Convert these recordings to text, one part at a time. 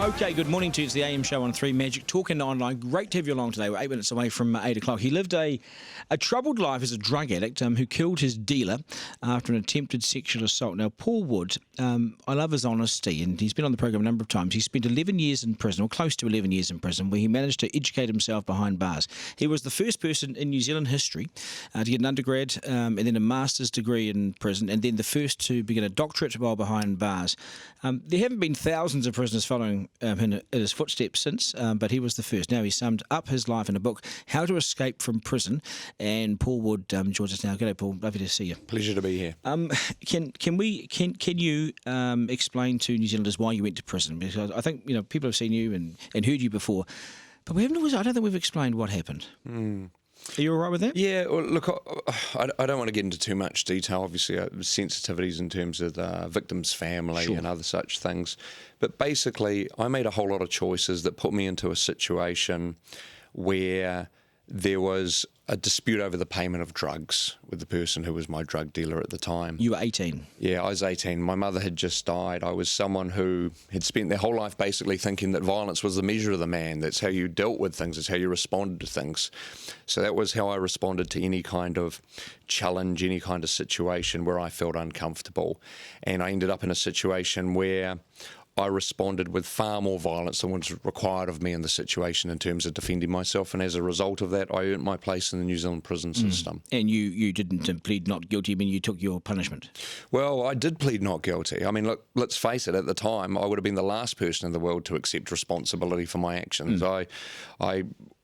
Okay, good morning to you. It's the AM show on 3 Magic, talking online. Great to have you along today. We're 8 minutes away from 8 o'clock. He lived a troubled life as a drug addict who killed his dealer after an attempted sexual assault. Now, Paul Wood, I love his honesty, and he's been on the program a number of times. He spent 11 years in prison, or close to 11 years in prison, where he managed to educate himself behind bars. He was the first person in New Zealand history to get an undergrad and then a master's degree in prison, and then the first to begin a doctorate while behind bars. There haven't been thousands of prisoners following in his footsteps since, but he was the first. Now, he summed up his life in a book, How to Escape from Prison, and Paul Wood joins us now. G'day, Paul. Lovely to see you. Pleasure to be here. Can you explain to New Zealanders why you went to prison? Because I think people have seen you and heard you before, but I don't think we've explained what happened. Are you all right with that? Yeah, well, look, I don't want to get into too much detail, obviously, sensitivities in terms of the victim's family and other such things. But basically, I made a whole lot of choices that put me into a situation where there was a dispute over the payment of drugs with the person who was my drug dealer at the time. You were 18? Yeah, I was 18. My mother had just died. I was someone who had spent their whole life basically thinking that violence was the measure of the man. That's how you dealt with things. It's how you responded to things. So that was how I responded to any kind of challenge, any kind of situation where I felt uncomfortable. And I ended up in a situation where I responded with far more violence than was required of me in the situation in terms of defending myself, and as a result of that, I earned my place in the New Zealand prison system. And you didn't plead not guilty, I mean, you took your punishment? Well, I did plead not guilty. I mean, look, let's face it, at the time, I would have been the last person in the world to accept responsibility for my actions. I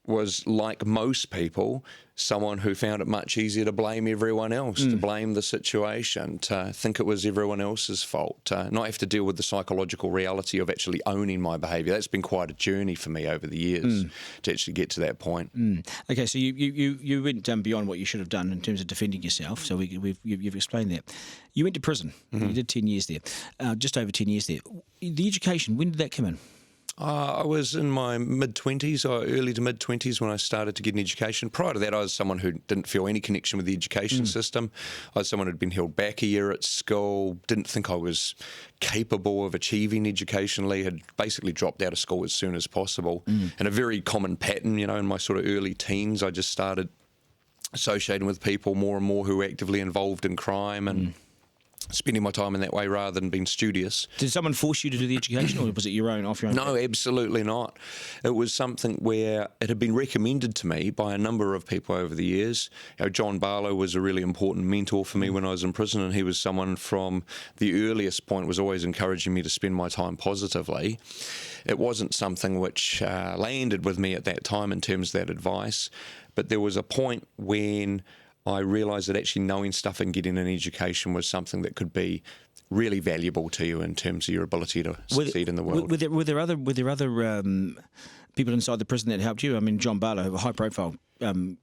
was, like most people, someone who found it much easier to blame everyone else, to blame the situation, to think it was everyone else's fault, to not have to deal with the psychological reality of actually owning my behaviour. That's been quite a journey for me over the years to actually get to that point. Okay, so you went beyond what you should have done in terms of defending yourself, so you've explained that. You went to prison. You did 10 years there, just over 10 years there. The education, when did that come in? I was in my mid-20s, or early to mid-20s, when I started to get an education. Prior to that, I was someone who didn't feel any connection with the education system. I was someone who'd been held back a year at school, didn't think I was capable of achieving educationally, had basically dropped out of school as soon as possible. And a very common pattern, in my sort of early teens, I just started associating with people more and more who were actively involved in crime and spending my time in that way rather than being studious. Did someone force you to do the education, or was it off your own? No, absolutely not. It was something where it had been recommended to me by a number of people over the years. John Barlow was a really important mentor for me when I was in prison, and he was someone from the earliest point was always encouraging me to spend my time positively. It wasn't something which landed with me at that time in terms of that advice, but there was a point when I realised that actually knowing stuff and getting an education was something that could be really valuable to you in terms of your ability to succeed in the world. Were there other people inside the prison that helped you? I mean, John Barlow, a high-profile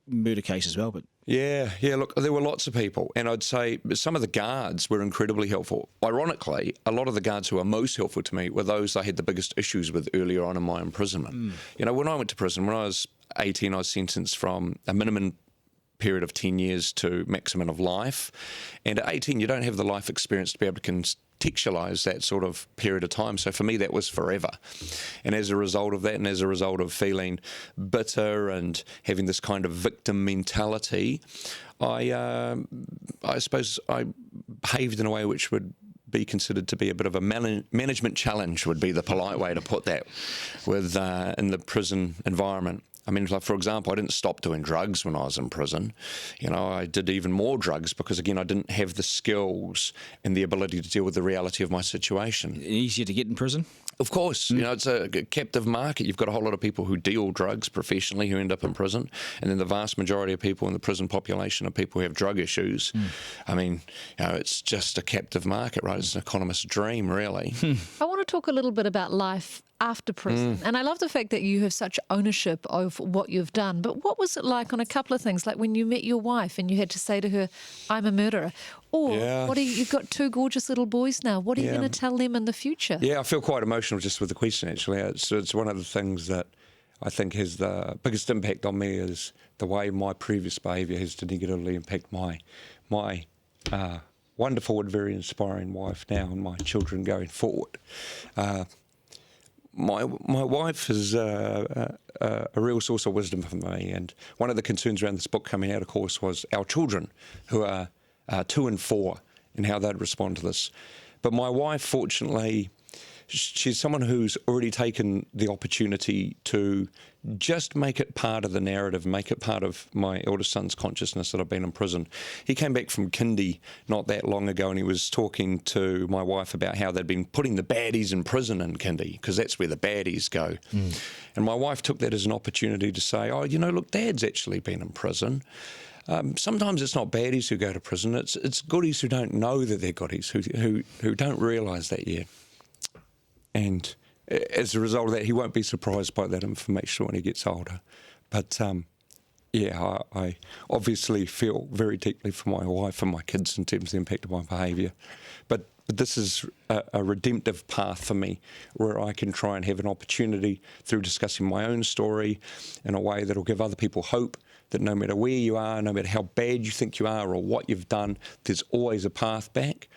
murder case as well, but... Yeah, look, there were lots of people, and I'd say some of the guards were incredibly helpful. Ironically, a lot of the guards who were most helpful to me were those I had the biggest issues with earlier on in my imprisonment. When I went to prison, when I was 18, I was sentenced from a minimum period of 10 years to maximum of life, and at 18 you don't have the life experience to be able to contextualise that sort of period of time. So for me that was forever, and as a result of that, and as a result of feeling bitter and having this kind of victim mentality, I suppose I behaved in a way which would be considered to be a bit of a management challenge, would be the polite way to put that, with in the prison environment. I mean, like, for example, I didn't stop doing drugs when I was in prison. I did even more drugs because, again, I didn't have the skills and the ability to deal with the reality of my situation. Easier to get in prison? Of course. It's a captive market. You've got a whole lot of people who deal drugs professionally who end up in prison, and then the vast majority of people in the prison population are people who have drug issues. I mean, it's just a captive market, right? It's an economist's dream, really. I want to talk a little bit about life after prison. And I love the fact that you have such ownership of what you've done. But what was it like on a couple of things, like when you met your wife and you had to say to her, I'm a murderer? Or you've got two gorgeous little boys now. What are you going to tell them in the future? Yeah, I feel quite emotional just with the question, actually. It's one of the things that I think has the biggest impact on me, is the way my previous behaviour has to negatively impact my wonderful and very inspiring wife now and my children going forward. my wife is a real source of wisdom for me, and one of the concerns around this book coming out, of course, was our children, who are 2 and 4, and how they'd respond to this. But my wife, fortunately, she's someone who's already taken the opportunity to just make it part of the narrative, make it part of my eldest son's consciousness that I've been in prison. He came back from kindy not that long ago, and he was talking to my wife about how they'd been putting the baddies in prison in kindy, because that's where the baddies go. And my wife took that as an opportunity to say, oh, you know, look, Dad's actually been in prison. Sometimes it's not baddies who go to prison, it's goodies who don't know that they're goodies, who don't realise that yet. And as a result of that, he won't be surprised by that information when he gets older. But I obviously feel very deeply for my wife and my kids in terms of the impact of my behaviour. But this is a redemptive path for me, where I can try and have an opportunity through discussing my own story in a way that will give other people hope that no matter where you are, no matter how bad you think you are or what you've done, there's always a path back,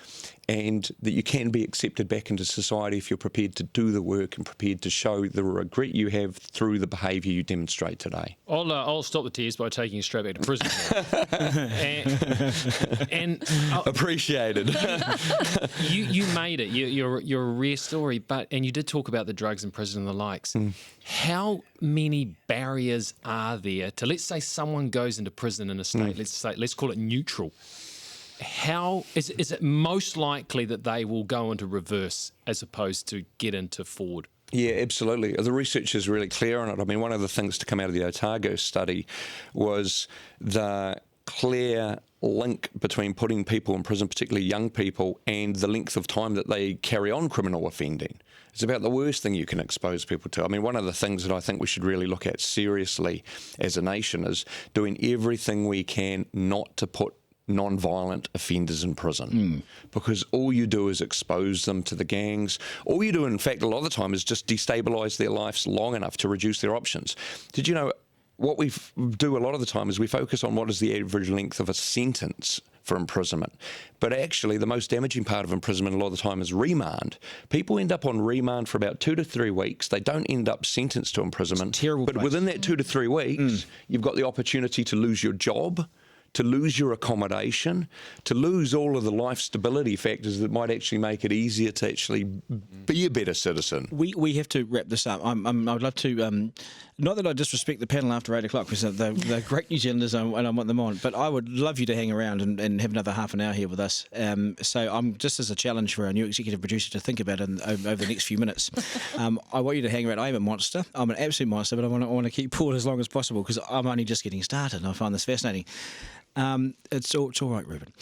and that you can be accepted back into society if you're prepared to do the work and prepared to show the regret you have through the behaviour you demonstrate today. I'll stop the tears by taking you straight back to prison. and Appreciated. you made it. You're a rare story, and you did talk about the drugs in prison and the likes. How many barriers are there to, let's say someone goes into prison in a state, let's call it neutral. How is it most likely that they will go into reverse as opposed to get into forward? Yeah, absolutely. The research is really clear on it. I mean, one of the things to come out of the Otago study was the clear link between putting people in prison, particularly young people, and the length of time that they carry on criminal offending. It's about the worst thing you can expose people to. I mean, one of the things that I think we should really look at seriously as a nation is doing everything we can not to put non-violent offenders in prison, because all you do is expose them to the gangs. All you do, in fact, a lot of the time is just destabilise their lives long enough to reduce their options. Did you know what we do a lot of the time is we focus on what is the average length of a sentence for imprisonment. But actually, the most damaging part of imprisonment a lot of the time is remand. People end up on remand for about 2 to 3 weeks. They don't end up sentenced to imprisonment. It's a terrible but place. within that 2 to 3 weeks, you've got the opportunity to lose your job, to lose your accommodation, to lose all of the life stability factors that might actually make it easier to actually be a better citizen. We have to wrap this up. I'd love to, not that I disrespect the panel after 8 o'clock, because they're great New Zealanders and I want them on, but I would love you to hang around and have another half an hour here with us. So I'm just as a challenge for our new executive producer to think about it over the next few minutes. I want you to hang around. I am a monster. I'm an absolute monster, but I want to keep Paul as long as possible, because I'm only just getting started and I find this fascinating. It's all right, Ruben.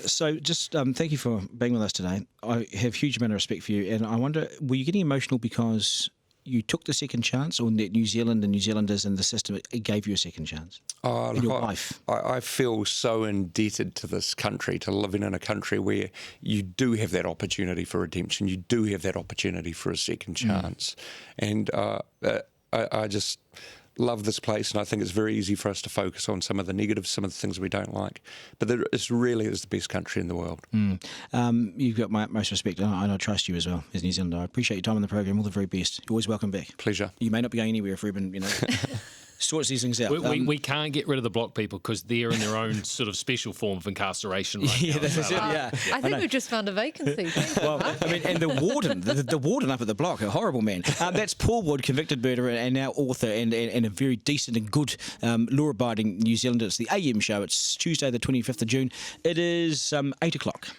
So just thank you for being with us today. I have huge amount of respect for you, and I wonder, were you getting emotional because you took the second chance, or that New Zealand and New Zealanders and the system gave you a second chance? And your wife? I feel so indebted to this country, to living in a country where you do have that opportunity for redemption, you do have that opportunity for a second chance. And I just love this place, and I think it's very easy for us to focus on some of the negatives, some of the things we don't like. But it really is the best country in the world. You've got my utmost respect, and I trust you as well as New Zealander. I appreciate your time on the program. All the very best. You're always welcome back. Pleasure. You may not be going anywhere if Ruben, sorts these things out. We can't get rid of the block people because they're in their own sort of special form of incarceration right now. That's it. Yeah, I think we've just found a vacancy. Thank you, well, Mark. I mean, and the warden, the warden up at the block, a horrible man. That's Paul Wood, convicted murderer and now author, and a very decent and good law-abiding New Zealander. It's the AM show. It's Tuesday, the 25th of June. It is 8 o'clock.